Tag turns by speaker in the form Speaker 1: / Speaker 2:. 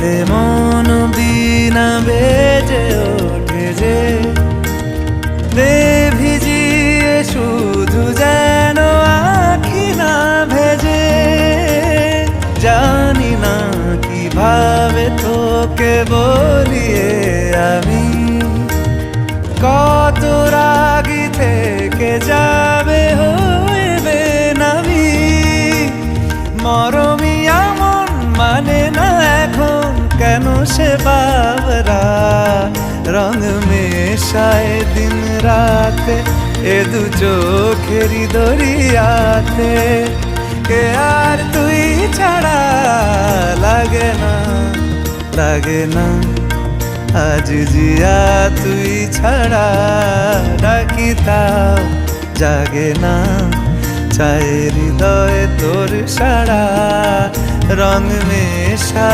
Speaker 1: রাতে মন বিনা বেজে ওঠে যে দে ভিজিয়ে শুধু যেন আখি না ভেজে। জানি না কিভাবে তোকে বলিয়ে আমি কত রাগি থেকে যাবে হইবে নামি। মরমি এমন মানে না এখন কেন সে বাবরা রং মেশায় দিন রাতে এ দু চোখেরই দরিয়াতে। কে আর তুই ছাড়া লাগে না লাগে না আজ জিয়া তুই ছাড়া ডাকি তাও জাগে না। চায় হৃদয় তোর সারা রং মেশা